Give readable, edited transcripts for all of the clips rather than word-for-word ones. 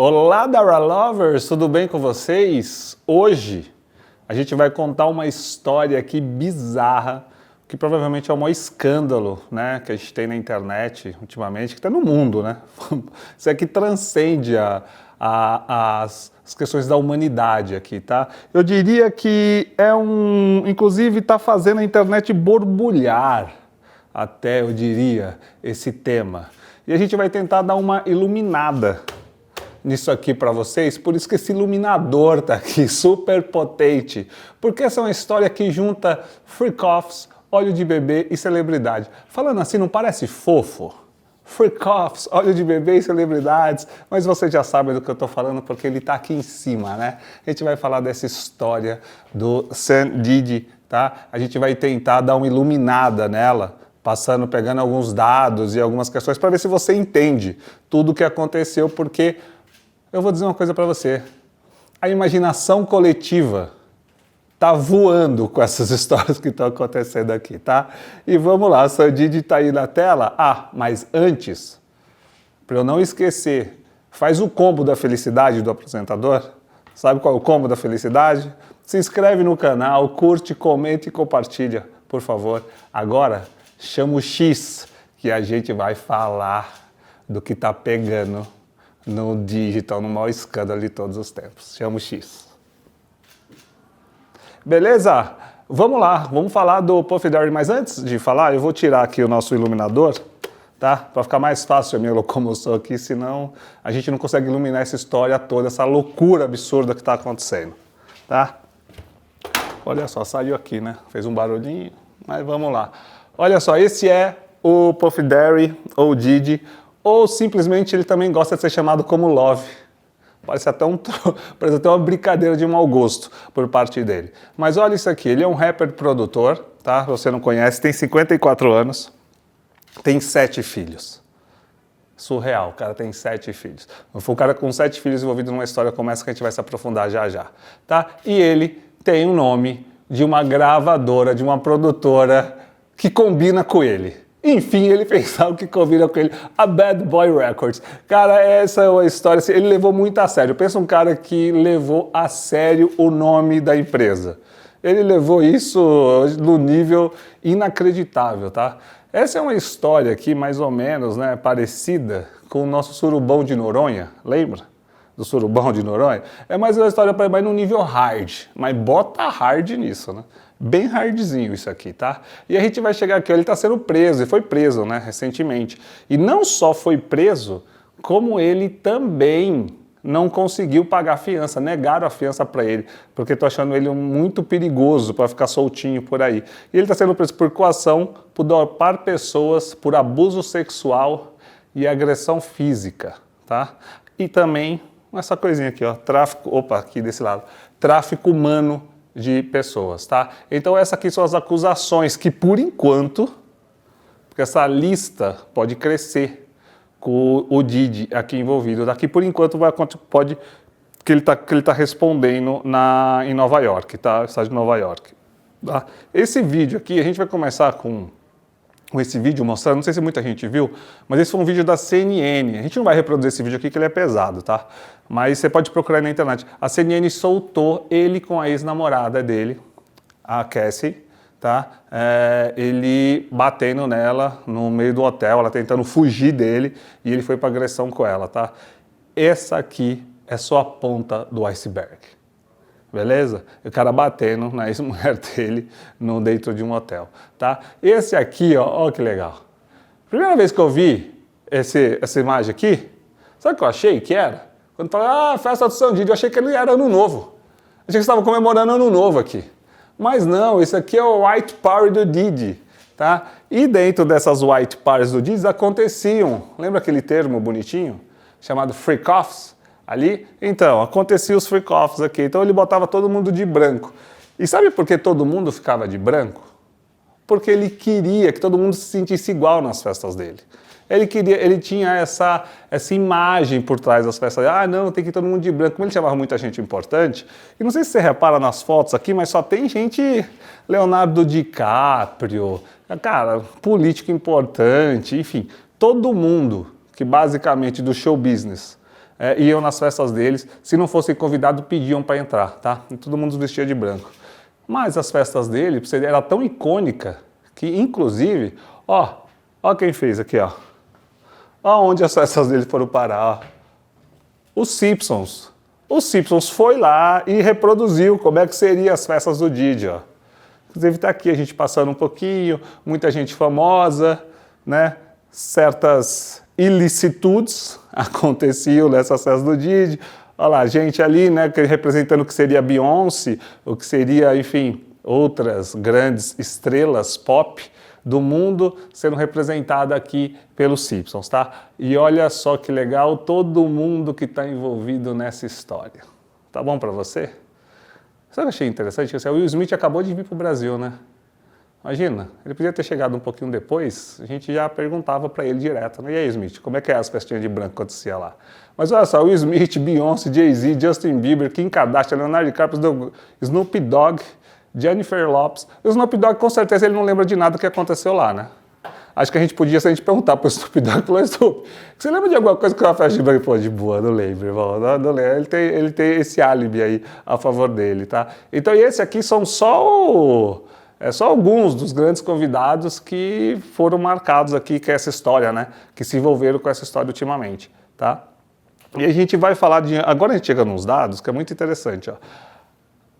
Olá, Dara Lovers, tudo bem com vocês? Hoje a gente vai contar uma história aqui bizarra, que provavelmente é o maior escândalo, né, que a gente tem na internet ultimamente, que está no mundo, né? Isso aqui transcende as questões da humanidade aqui, tá? Eu diria que inclusive está fazendo a internet borbulhar, até eu diria, esse tema. E a gente vai tentar dar uma iluminada nisso aqui para vocês, por isso que esse iluminador tá aqui, super potente, porque essa é uma história que junta freak-offs, óleo de bebê e celebridade. Falando assim, não parece fofo? Freak-offs, óleo de bebê e celebridades, mas vocês já sabem do que eu tô falando porque ele tá aqui em cima, né? A gente vai falar dessa história do Sam Diddy, tá? A gente vai tentar dar uma iluminada nela, pegando alguns dados e algumas questões para ver se você entende tudo o que aconteceu, porque eu vou dizer uma coisa para você, a imaginação coletiva tá voando com essas histórias que estão acontecendo aqui, tá? E vamos lá, Sam Diddy tá aí na tela. Ah, mas antes, para eu não esquecer, faz o combo da felicidade do apresentador. Sabe qual é o combo da felicidade? Se inscreve no canal, curte, comenta e compartilha, por favor. Agora, chama o X, que a gente vai falar do que tá pegando no digital, no maior escândalo de todos os tempos. Chama o X. Beleza? Vamos lá, vamos falar do Puff Daddy, mas antes de falar, eu vou tirar aqui o nosso iluminador, tá? Para ficar mais fácil a minha locomoção aqui, senão a gente não consegue iluminar essa história toda, essa loucura absurda que está acontecendo, tá? Olha só, saiu aqui, né? Fez um barulhinho, mas vamos lá. Olha só, esse é o Puff Daddy, ou Diddy, ou simplesmente ele também gosta de ser chamado como Love. Parece até uma brincadeira de mau gosto por parte dele. Mas olha isso aqui, ele é um rapper produtor, tá? Você não conhece, tem 54 anos, tem 7 filhos. Surreal, o cara tem 7 filhos. Foi um cara com 7 filhos envolvido numa história como essa que a gente vai se aprofundar já já, tá? E ele tem o nome de uma gravadora, de uma produtora que combina com ele. Enfim, ele pensava que combina com ele, a Bad Boy Records. Cara, essa é uma história, ele levou muito a sério. Pensa um cara que levou a sério o nome da empresa. Ele levou isso no nível inacreditável, tá? Essa é uma história aqui, mais ou menos, né, parecida com o nosso Surubão de Noronha, lembra? Do Surubão de Noronha? É mais uma história para mais no nível hard, mas bota hard nisso, né? Bem hardzinho isso aqui, tá? E a gente vai chegar aqui, ó, ele tá sendo preso, e foi preso, né, recentemente. E não só foi preso, como ele também não conseguiu pagar a fiança, negaram a fiança para ele, porque tô achando ele muito perigoso para ficar soltinho por aí. E ele tá sendo preso por coação, por dopar pessoas, por abuso sexual e agressão física, tá? E também essa coisinha aqui, ó, aqui desse lado, tráfico humano de pessoas, tá? Então essas aqui são as acusações que por enquanto, porque essa lista pode crescer com o Diddy aqui envolvido, daqui por enquanto pode que ele tá respondendo em Nova York, tá? Estado de Nova York. Tá? Esse vídeo aqui, a gente vai começar com esse vídeo mostrando, não sei se muita gente viu, mas esse foi um vídeo da CNN. A gente não vai reproduzir esse vídeo aqui que ele é pesado, tá? Mas você pode procurar na internet. A CNN soltou ele com a ex-namorada dele, a Cassie, tá? Ele batendo nela no meio do hotel, ela tentando fugir dele e ele foi para agressão com ela, tá? Essa aqui é só a ponta do iceberg. Beleza? O cara batendo na ex-mulher dele dentro de um hotel, tá? Esse aqui, ó que legal. Primeira vez que eu vi essa imagem aqui, sabe o que eu achei que era? Quando falei, festa do Sam Diddy, eu achei que ele era Ano Novo. Achei que eles estavam comemorando Ano Novo aqui. Mas não, esse aqui é o White Party do Diddy, tá? E dentro dessas White Parties do Diddy aconteciam, lembra aquele termo bonitinho? Chamado freak-offs? Ali, então, acontecia os freak-offs aqui, então ele botava todo mundo de branco. E sabe por que todo mundo ficava de branco? Porque ele queria que todo mundo se sentisse igual nas festas dele. Ele tinha essa imagem por trás das festas dele. Não, tem que ir todo mundo de branco. Como ele chamava muita gente importante, e não sei se você repara nas fotos aqui, mas só tem gente, Leonardo DiCaprio, cara, político importante, enfim, todo mundo que basicamente do show business iam nas festas deles. Se não fossem convidados, pediam para entrar, tá? E todo mundo vestia de branco. Mas as festas dele, era tão icônica que, inclusive, ó quem fez aqui, ó. Ó onde as festas dele foram parar, ó. Os Simpsons. Os Simpsons foi lá e reproduziu como é que seriam as festas do Didi, ó. Inclusive está aqui a gente passando um pouquinho, muita gente famosa, né? Certas ilicitudes aconteciam nessas festas do Didi. Olha lá, gente ali, né, representando o que seria Beyoncé, o que seria, enfim, outras grandes estrelas pop do mundo sendo representada aqui pelos Simpsons, tá? E olha só que legal, todo mundo que está envolvido nessa história. Tá bom para você? Sabe o que eu achei interessante? O Will Smith acabou de vir para o Brasil, né? Imagina, ele podia ter chegado um pouquinho depois, a gente já perguntava para ele direto, né? E aí, Smith, como é que é as festinhas de branco que acontecia lá? Mas olha só, Will Smith, Beyoncé, Jay-Z, Justin Bieber, Kim Kardashian, Leonardo DiCaprio, Snoop Dogg, Jennifer Lopez. O Snoop Dogg, com certeza, ele não lembra de nada que aconteceu lá, né? Acho que a gente podia, se a gente perguntar pro Snoop Dogg, falou, Snoop, você lembra de alguma coisa que uma festa de branco? Pô, de boa, não lembro, irmão, não lembro. Ele tem esse álibi aí a favor dele, tá? Então, e esse aqui são só alguns dos grandes convidados que foram marcados aqui com essa história, né? Que se envolveram com essa história ultimamente, tá? E a gente vai falar de... Agora a gente chega nos dados, que é muito interessante, ó.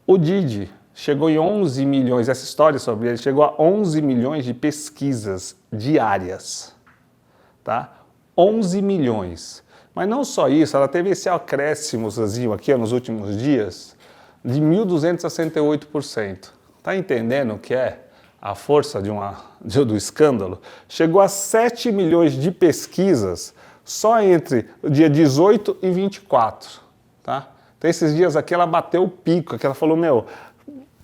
O Didi chegou em 11 milhões, essa história sobre ele, chegou a 11 milhões de pesquisas diárias, tá? 11 milhões. Mas não só isso, ela teve esse acréscimozinho aqui, ó, nos últimos dias, de 1.268%. Tá entendendo o que é a força do escândalo? Chegou a 7 milhões de pesquisas só entre o dia 18 e 24, tá? Então esses dias aqui ela bateu o pico, aqui ela falou,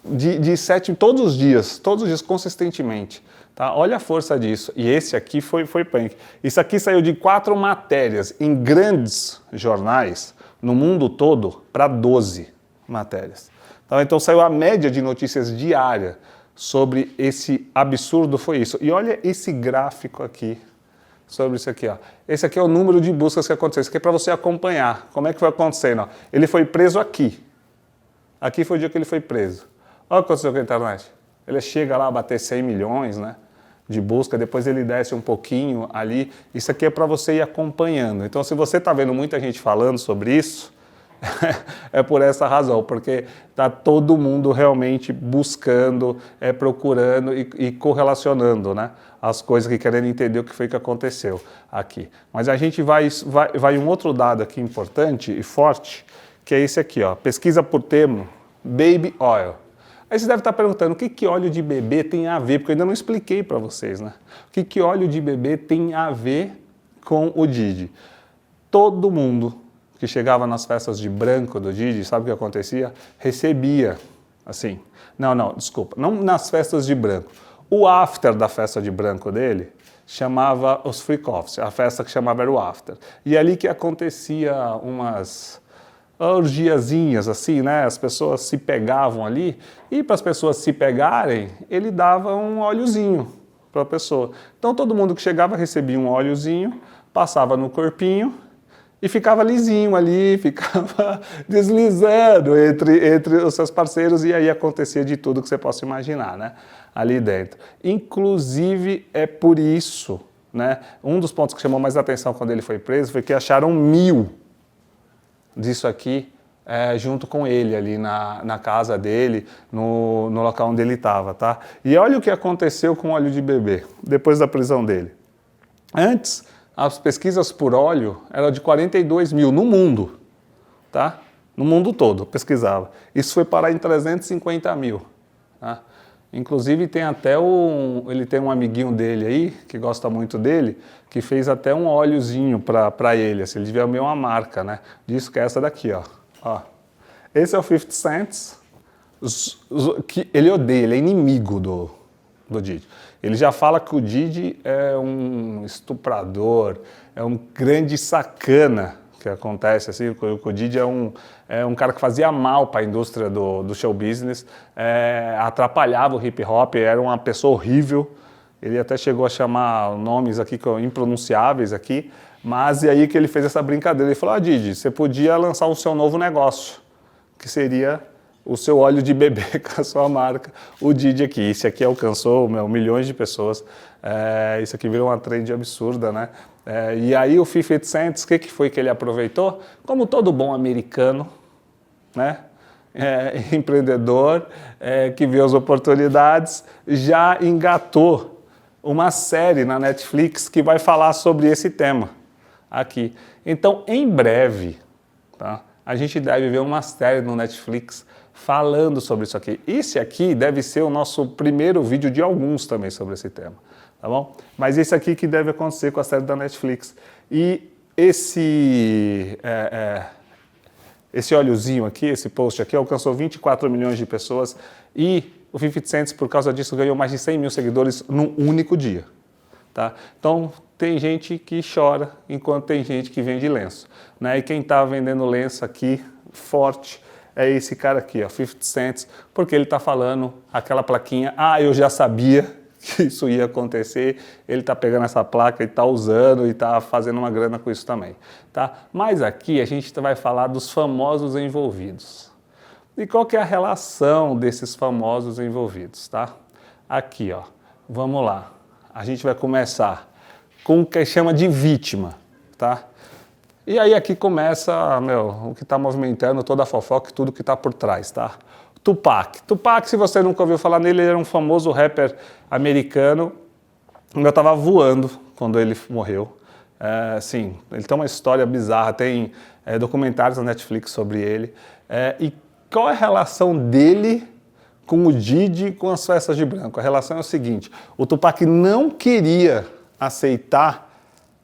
de 7 todos os dias consistentemente, tá? Olha a força disso. E esse aqui foi punk. Isso aqui saiu de 4 matérias em grandes jornais no mundo todo para 12 matérias. Então saiu a média de notícias diária sobre esse absurdo, foi isso. E olha esse gráfico aqui, sobre isso aqui, ó. Esse aqui é o número de buscas que aconteceu. Isso aqui é para você acompanhar como é que foi acontecendo, ó. Ele foi preso aqui. Aqui foi o dia que ele foi preso. Olha o que aconteceu com a internet. Ele chega lá a bater 100 milhões, né, de busca, depois ele desce um pouquinho ali. Isso aqui é para você ir acompanhando. Então, se você está vendo muita gente falando sobre isso, é por essa razão, porque está todo mundo realmente buscando, procurando e correlacionando, né, as coisas que querendo entender o que foi que aconteceu aqui. Mas a gente vai um outro dado aqui importante e forte, que é esse aqui, ó, pesquisa por termo Baby Oil. Aí você deve estar perguntando, o que óleo de bebê tem a ver? Porque eu ainda não expliquei para vocês, né? O que óleo de bebê tem a ver com o Didi? Todo mundo que chegava nas festas de branco do Didi, sabe o que acontecia? Recebia, assim, desculpa, não nas festas de branco. O after da festa de branco dele chamava os freak-offs, a festa que chamava era o after. E ali que acontecia umas orgiazinhas, assim, né? As pessoas se pegavam ali, e para as pessoas se pegarem, ele dava um óleozinho para a pessoa. Então todo mundo que chegava recebia um óleozinho, passava no corpinho, e ficava lisinho ali, ficava deslizando entre os seus parceiros, e aí acontecia de tudo que você possa imaginar, né? Ali dentro. Inclusive, é por isso, né? Um dos pontos que chamou mais atenção quando ele foi preso foi que acharam 1.000 disso aqui junto com ele ali na casa dele, no local onde ele estava, tá? E olha o que aconteceu com o óleo de bebê, depois da prisão dele. Antes, as pesquisas por óleo eram de 42 mil no mundo, tá? No mundo todo, pesquisava. Isso foi parar em 350 mil, tá? Inclusive tem até ele tem um amiguinho dele aí, que gosta muito dele, que fez até um óleozinho para ele, assim, ele devia ver uma marca, né? Disso que é essa daqui, ó. Esse é o 50 Cent, que ele odeia, ele é inimigo do Didi. Ele já fala que o Didi é um estuprador, é um grande sacana, que acontece assim, o Didi é um cara que fazia mal para a indústria do show business, atrapalhava o hip hop, era uma pessoa horrível, ele até chegou a chamar nomes aqui impronunciáveis aqui, Mas e aí que ele fez essa brincadeira, ele falou, Didi, você podia lançar o seu novo negócio, que seria o seu óleo de bebê com a sua marca, o Didi aqui. Esse aqui alcançou milhões de pessoas, isso aqui virou uma trend absurda, né? E aí o 50 Cent, o que foi que ele aproveitou? Como todo bom americano, né? Empreendedor, que vê as oportunidades, já engatou uma série na Netflix que vai falar sobre esse tema aqui. Então, em breve, tá? A gente deve ver uma série no Netflix falando sobre isso aqui. Esse aqui deve ser o nosso primeiro vídeo de alguns também sobre esse tema, tá bom? Mas esse aqui que deve acontecer com a série da Netflix. E esse óleozinho aqui, esse post aqui, alcançou 24 milhões de pessoas e o 50 Cent, por causa disso, ganhou mais de 100 mil seguidores num único dia. Tá? Então, tem gente que chora enquanto tem gente que vende lenço, né? E quem está vendendo lenço aqui, forte, é esse cara aqui, ó, 50 Cent, porque ele está falando aquela plaquinha, eu já sabia que isso ia acontecer, ele está pegando essa placa e está usando e está fazendo uma grana com isso também. Tá? Mas aqui a gente vai falar dos famosos envolvidos. E qual que é a relação desses famosos envolvidos, tá? Aqui, ó, vamos lá. A gente vai começar com o que chama de vítima, tá? E aí aqui começa, o que está movimentando toda a fofoca e tudo que está por trás, tá? Tupac. Tupac, se você nunca ouviu falar nele, ele era um famoso rapper americano. Eu estava voando quando ele morreu. Sim, ele tem uma história bizarra, tem documentários na Netflix sobre ele. E qual é a relação dele com o Didi e com as festas de branco? A relação é o seguinte, o Tupac não queria aceitar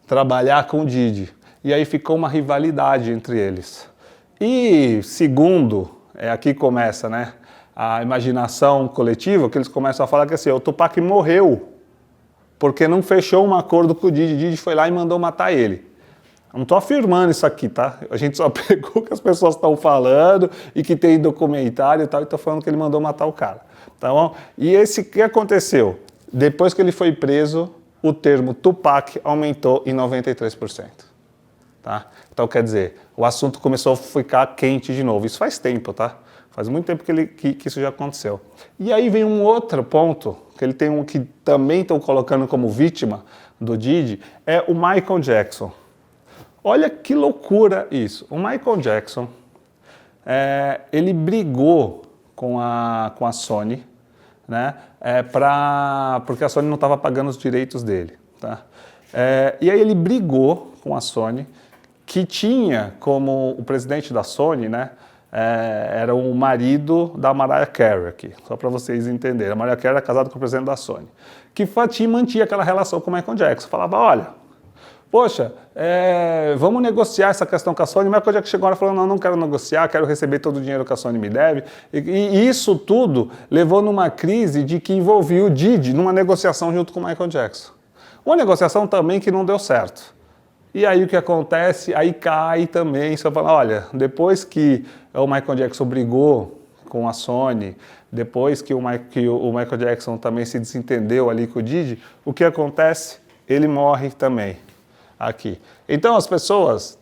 trabalhar com o Didi. E aí ficou uma rivalidade entre eles. E segundo, aqui começa, né, a imaginação coletiva, que eles começam a falar que assim, o Tupac morreu porque não fechou um acordo com o Didi. Didi foi lá e mandou matar ele. Eu não estou afirmando isso aqui, tá? A gente só pegou o que as pessoas estão falando e que tem documentário e tal, e estou falando que ele mandou matar o cara, tá bom? E o que aconteceu? Depois que ele foi preso, o termo Tupac aumentou em 93%. Tá? Então, quer dizer, o assunto começou a ficar quente de novo. Isso faz tempo, tá? Faz muito tempo que isso já aconteceu. E aí vem um outro ponto, que ele tem um que também estão colocando como vítima do Didi, é o Michael Jackson. Olha que loucura isso. O Michael Jackson, ele brigou com a Sony, né? Porque a Sony não estava pagando os direitos dele. Tá? E aí ele brigou com a Sony, que tinha como o presidente da Sony, né, era o marido da Mariah Carey aqui, só para vocês entenderem. A Mariah Carey era casada com o presidente da Sony, que mantinha aquela relação com o Michael Jackson. Falava, olha, poxa, vamos negociar essa questão com a Sony. O Michael Jackson chegou e falou, não quero negociar, quero receber todo o dinheiro que a Sony me deve. E isso tudo levou numa crise de que envolvia o Didi numa negociação junto com o Michael Jackson. Uma negociação também que não deu certo. E aí o que acontece? Aí cai também, você fala, olha, depois que o Michael Jackson brigou com a Sony, depois que o Michael Jackson também se desentendeu ali com o Didi, o que acontece? Ele morre também, aqui. Então as pessoas,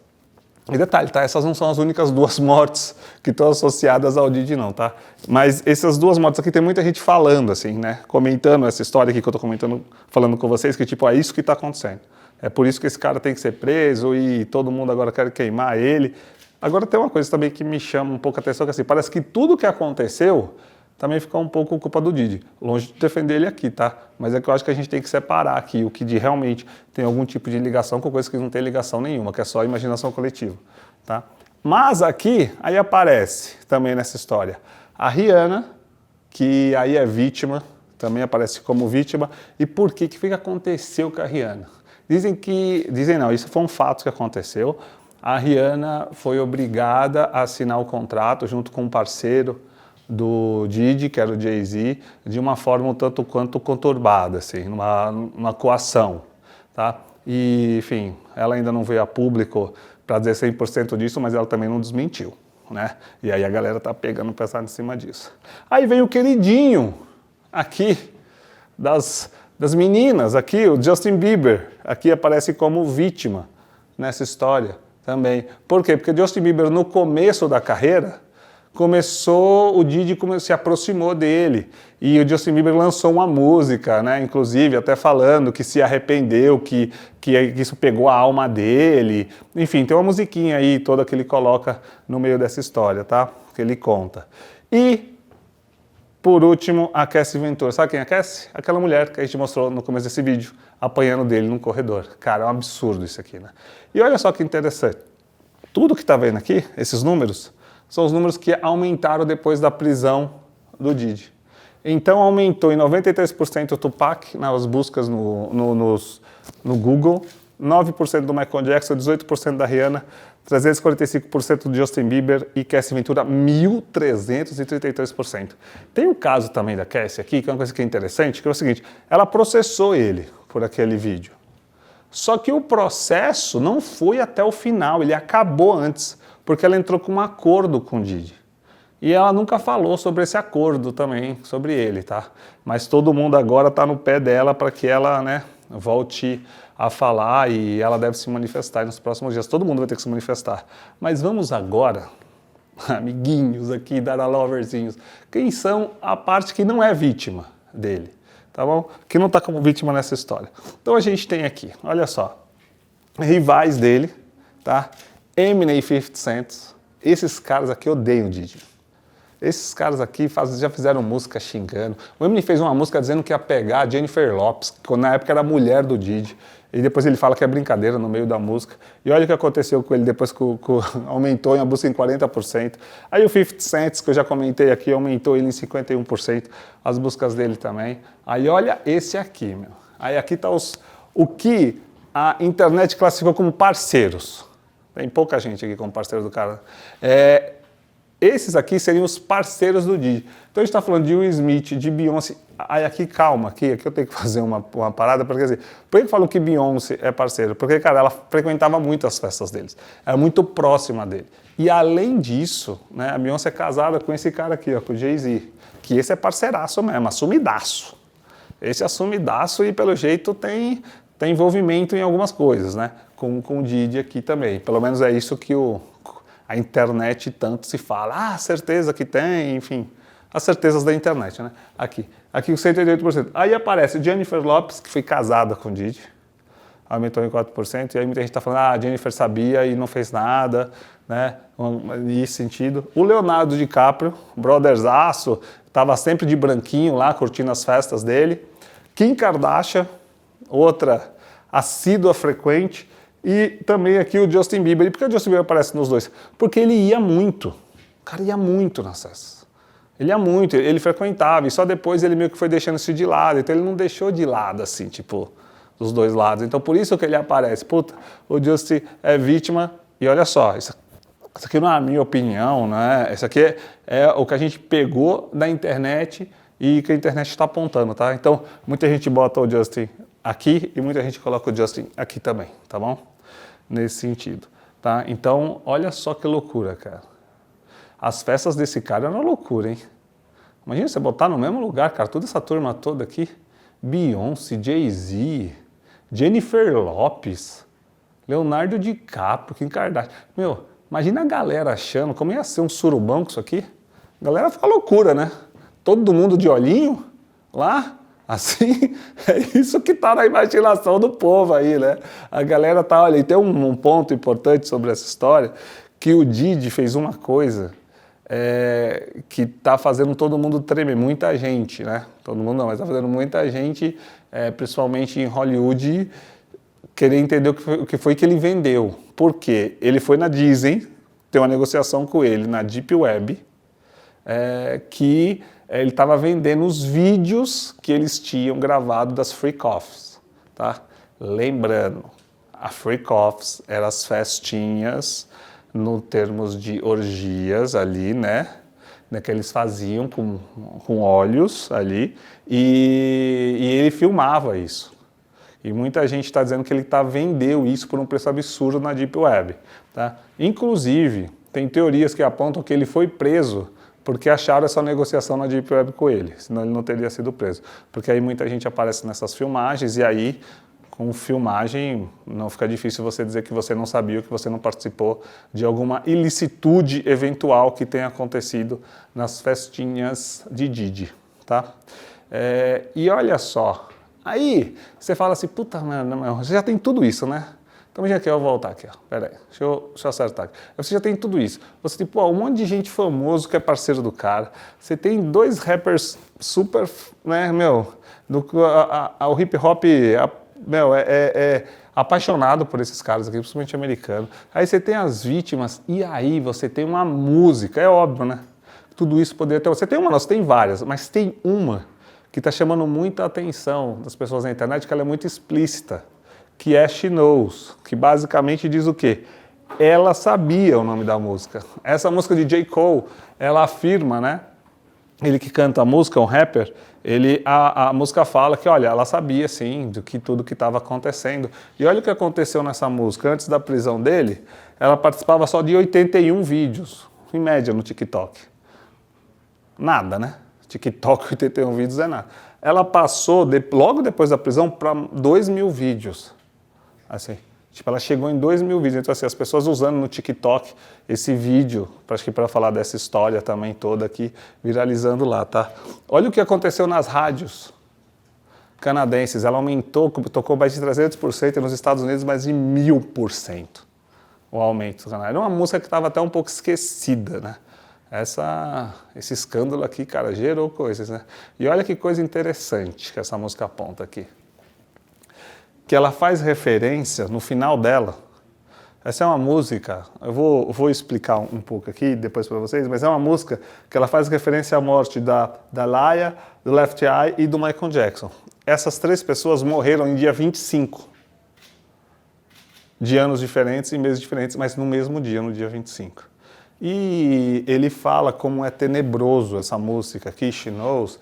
e detalhe, tá? Essas não são as únicas duas mortes que estão associadas ao Didi não, tá? Mas essas duas mortes aqui tem muita gente falando, assim, né? Comentando essa história aqui que eu tô comentando, falando com vocês, que tipo, é isso que tá acontecendo. É por isso que esse cara tem que ser preso e todo mundo agora quer queimar ele. Agora tem uma coisa também que me chama um pouco a atenção, que assim, parece que tudo que aconteceu também ficou um pouco culpa do Didi. Longe de defender ele aqui, tá? Mas é que eu acho que a gente tem que separar aqui o que de realmente tem algum tipo de ligação com coisa que não tem ligação nenhuma, que é só imaginação coletiva, tá? Mas aqui, aí aparece também nessa história a Rihanna, que aí é vítima, também aparece como vítima. E por que que aconteceu com a Rihanna? Dizem não, isso foi um fato que aconteceu. A Rihanna foi obrigada a assinar o contrato junto com um parceiro do Didi, que era o Jay-Z, de uma forma um tanto quanto conturbada, assim, numa coação, tá? E, enfim, ela ainda não veio a público para dizer 100% disso, mas ela também não desmentiu, né? E aí a galera tá pegando pesado em cima disso. Aí vem o queridinho aqui das meninas, aqui, o Justin Bieber, aqui aparece como vítima nessa história também. Por quê? Porque Justin Bieber, no começo da carreira, o Diddy se aproximou dele, e o Justin Bieber lançou uma música, né, inclusive até falando que se arrependeu, que isso pegou a alma dele, enfim, tem uma musiquinha aí toda que ele coloca no meio dessa história, tá, que ele conta. E, por último, a Cassie Ventura. Sabe quem é a Cassie? Aquela mulher que a gente mostrou no começo desse vídeo, apanhando dele no corredor. Cara, é um absurdo isso aqui, né? E olha só que interessante, tudo que tá vendo aqui, esses números, são os números que aumentaram depois da prisão do Diddy. Então aumentou em 93% o Tupac nas buscas no Google, 9% do Michael Jackson, 18% da Rihanna, 345% do Justin Bieber e Cassie Ventura, 1.333%. Tem um caso também da Cassie aqui, que é uma coisa que é interessante, que é o seguinte, ela processou ele por aquele vídeo. Só que o processo não foi até o final, ele acabou antes, porque ela entrou com um acordo com o Diddy. E ela nunca falou sobre esse acordo também, sobre ele, tá? Mas todo mundo agora tá no pé dela para que ela, né, volte a falar, e ela deve se manifestar nos próximos dias. Todo mundo vai ter que se manifestar. Mas vamos agora, amiguinhos aqui, Dara Loverzinhos, quem são a parte que não é vítima dele, tá bom? Que não está como vítima nessa história. Então a gente tem aqui, olha só, rivais dele, tá? Eminem e 50 Cent, esses caras aqui odeiam o Diddy. Esses caras aqui já fizeram música xingando. O Eminem fez uma música dizendo que ia pegar a Jennifer Lopez, que na época era a mulher do Diddy. E depois ele fala que é brincadeira no meio da música. E olha o que aconteceu com ele depois que aumentou a música em 40%. Aí o 50 Cent, que eu já comentei aqui, aumentou ele em 51%. As músicas dele também. Aí olha esse aqui, meu. Aí aqui está o que a internet classificou como parceiros. Tem pouca gente aqui como parceiro do cara. Esses aqui seriam os parceiros do Diddy. Então a gente está falando de Will Smith, de Beyoncé. Aí aqui, calma, aqui eu tenho que fazer uma parada, porque assim, por que falam que Beyoncé é parceiro? Porque, cara, ela frequentava muito as festas deles, era muito próxima dele. E além disso, né, a Beyoncé é casada com esse cara aqui, ó, com o Jay-Z, que esse é parceiraço mesmo, assumidaço. Esse é assumidaço e, pelo jeito, tem envolvimento em algumas coisas, né, com o Diddy aqui também. Pelo menos é isso que a internet tanto se fala. Ah, certeza que tem, enfim. As certezas da internet, né? Aqui o 188%. Aí aparece Jennifer Lopez, que foi casada com o Diddy, aumentou em 4%, e aí muita gente está falando, a Jennifer sabia e não fez nada, né? Nesse sentido. O Leonardo DiCaprio, brotherzaço, estava sempre de branquinho lá, curtindo as festas dele. Kim Kardashian, outra assídua frequente, e também aqui o Justin Bieber. E por que o Justin Bieber aparece nos dois? Porque ele ia muito. O cara ia muito nas festas. Ele ia muito, ele frequentava, e só depois ele meio que foi deixando isso de lado. Então ele não deixou de lado, assim, tipo, dos dois lados. Então por isso que ele aparece. Puta, o Justin é vítima, e olha só, isso aqui não é a minha opinião, né? Isso aqui é o que a gente pegou da internet e que a internet está apontando, tá? Então muita gente bota o Justin aqui e muita gente coloca o Justin aqui também, tá bom? Nesse sentido, tá? Então, olha só que loucura, cara. As festas desse cara eram uma loucura, hein? Imagina você botar no mesmo lugar, cara, toda essa turma toda aqui. Beyoncé, Jay-Z, Jennifer Lopez, Leonardo DiCaprio, Kim Kardashian. Meu, imagina a galera achando como ia ser um surubão com isso aqui. A galera fala loucura, né? Todo mundo de olhinho lá. Assim, é isso que está na imaginação do povo aí, né? A galera tá, olha, e tem um ponto importante sobre essa história, que o Diddy fez uma coisa que está fazendo todo mundo tremer, muita gente, né? Todo mundo não, mas está fazendo muita gente, principalmente em Hollywood, querer entender o que foi que ele vendeu. Por quê? Ele foi na Disney, tem uma negociação com ele na Deep Web, que ele estava vendendo os vídeos que eles tinham gravado das freak-offs, tá? Lembrando, a freak-offs eram as festinhas, no termos de orgias ali, né? Que eles faziam com óleos ali, e ele filmava isso. E muita gente está dizendo que ele vendeu isso por um preço absurdo na Deep Web, tá? Inclusive, tem teorias que apontam que ele foi preso porque acharam essa negociação na Deep Web com ele, senão ele não teria sido preso. Porque aí muita gente aparece nessas filmagens e aí com filmagem, não fica difícil você dizer que você não sabia, que você não participou de alguma ilicitude eventual que tenha acontecido nas festinhas de Didi, tá? E olha só, aí você fala assim, puta merda, você já tem tudo isso, né? Então imagina aqui, eu vou voltar aqui, ó. Pera aí, deixa eu acertar aqui. Você já tem tudo isso. Você tem, pô, um monte de gente famoso que é parceiro do cara. Você tem dois rappers super, né, meu, o hip hop, apaixonado por esses caras aqui, principalmente americano. Aí você tem as vítimas e aí você tem uma música, é óbvio, né? Tudo isso poderia ter. Você tem uma, nós tem várias, mas tem uma que está chamando muita atenção das pessoas na internet, que ela é muito explícita, que é She Knows, que basicamente diz o quê? Ela sabia o nome da música. Essa música de J. Cole, ela afirma, né? Ele que canta a música, um rapper, a música fala que, olha, ela sabia sim do que tudo que estava acontecendo. E olha o que aconteceu nessa música. Antes da prisão dele, ela participava só de 81 vídeos, em média, no TikTok. Nada, né? TikTok, 81 vídeos é nada. Ela passou, logo depois da prisão, para 2.000 vídeos. Assim, tipo, ela chegou em 2.000 vídeos. Então, assim, as pessoas usando no TikTok esse vídeo, acho que para falar dessa história também toda aqui, viralizando lá, tá? Olha o que aconteceu nas rádios canadenses. Ela aumentou, tocou mais de 300%, e nos Estados Unidos mais de 1.000% o aumento do canal. Era uma música que estava até um pouco esquecida, né? Esse escândalo aqui, cara, gerou coisas, né? E olha que coisa interessante que essa música aponta aqui. Que ela faz referência, no final dela, essa é uma música, eu vou explicar um pouco aqui depois para vocês, mas é uma música que ela faz referência à morte da Laia, do Left Eye e do Michael Jackson. Essas três pessoas morreram em dia 25, de anos diferentes e meses diferentes, mas no mesmo dia, no dia 25. E ele fala como é tenebroso essa música aqui, She Knows,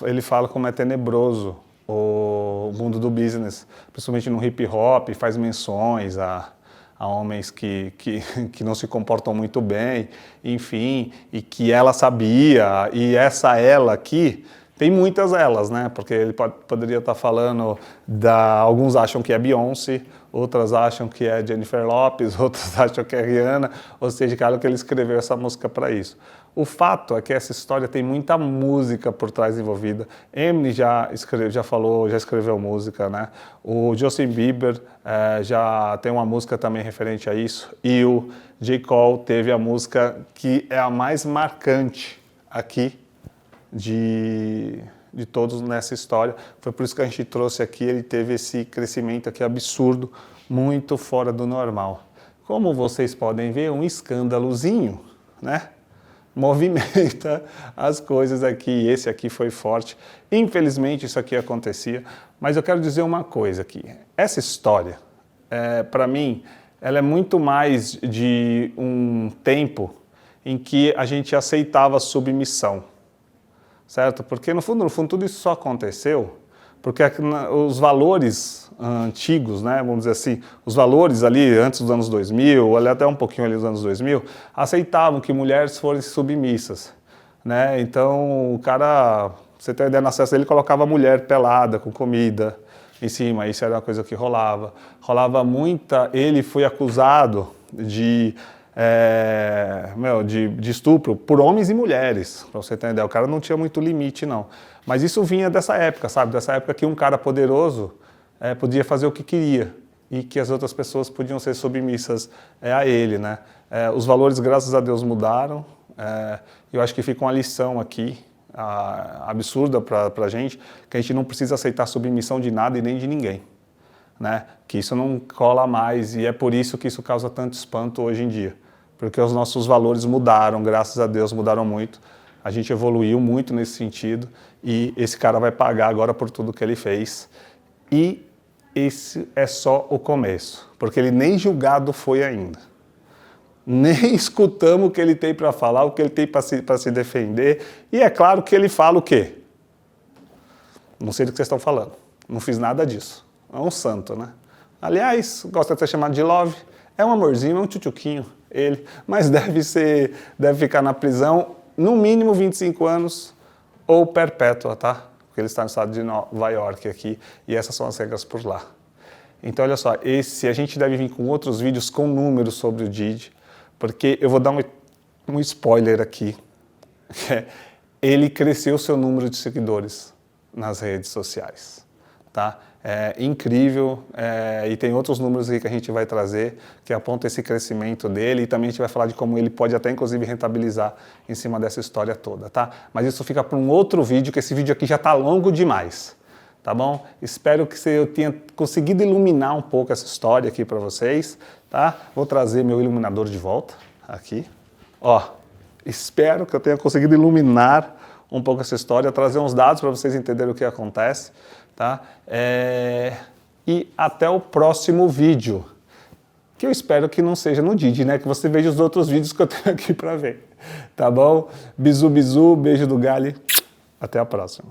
ele fala como é tenebroso o mundo do business, principalmente no hip hop, faz menções a homens que não se comportam muito bem, enfim, e que ela sabia, e essa ela aqui, tem muitas elas, né? Porque ele poderia estar falando alguns acham que é Beyoncé, outras acham que é Jennifer Lopez, outras acham que é Rihanna, ou seja, claro que ele escreveu essa música para isso. O fato é que essa história tem muita música por trás envolvida. Eminem já escreveu música, né? O Justin Bieber já tem uma música também referente a isso. E o J. Cole teve a música que é a mais marcante aqui de todos nessa história. Foi por isso que a gente trouxe aqui, ele teve esse crescimento aqui absurdo, muito fora do normal. Como vocês podem ver, um escândalozinho, né? Movimenta as coisas aqui, esse aqui foi forte. Infelizmente isso aqui acontecia, mas eu quero dizer uma coisa aqui. Essa história, para mim, ela é muito mais de um tempo em que a gente aceitava submissão, certo? Porque no fundo, tudo isso só aconteceu porque os valores antigos, né, vamos dizer assim, os valores ali antes dos anos 2000, ou até um pouquinho ali dos anos 2000, aceitavam que mulheres fossem submissas, né? Então o cara, você tem uma ideia, na cesta dele colocava a mulher pelada com comida em cima, isso era uma coisa que rolava. Rolava muita, ele foi acusado de estupro por homens e mulheres, pra você ter ideia. O cara não tinha muito limite, não. Mas isso vinha dessa época, sabe? Dessa época que um cara poderoso podia fazer o que queria e que as outras pessoas podiam ser submissas a ele, né? Os valores, graças a Deus, mudaram. Eu acho que fica uma lição aqui, absurda pra gente, que a gente não precisa aceitar submissão de nada e nem de ninguém, né? Que isso não cola mais e é por isso que isso causa tanto espanto hoje em dia. Porque os nossos valores mudaram, graças a Deus, mudaram muito. A gente evoluiu muito nesse sentido e esse cara vai pagar agora por tudo que ele fez. E esse é só o começo, porque ele nem julgado foi ainda. Nem escutamos o que ele tem para falar, o que ele tem para se defender. E é claro que ele fala o quê? Não sei do que vocês estão falando. Não fiz nada disso. É um santo, né? Aliás, gosta de ser chamado de Love. É um amorzinho, é um tchutchuquinho, ele. Mas deve ficar na prisão, no mínimo 25 anos ou perpétua, tá? Porque ele está no estado de Nova York aqui, e essas são as regras por lá. Então, olha só, a gente deve vir com outros vídeos com números sobre o Didi, porque eu vou dar um spoiler aqui. Ele cresceu seu número de seguidores nas redes sociais, tá? É incrível, e tem outros números aí que a gente vai trazer que apontam esse crescimento dele, e também a gente vai falar de como ele pode até inclusive rentabilizar em cima dessa história toda, tá? Mas isso fica para um outro vídeo, que esse vídeo aqui já está longo demais, tá bom? Espero que eu tenha conseguido iluminar um pouco essa história aqui para vocês, tá? Vou trazer meu iluminador de volta aqui, ó, espero que eu tenha conseguido iluminar um pouco essa história, trazer uns dados para vocês entenderem o que acontece, tá? E até o próximo vídeo, que eu espero que não seja no Didi, né? Que você veja os outros vídeos que eu tenho aqui para ver, tá bom? Bizu, bizu, beijo do Gali, até a próxima.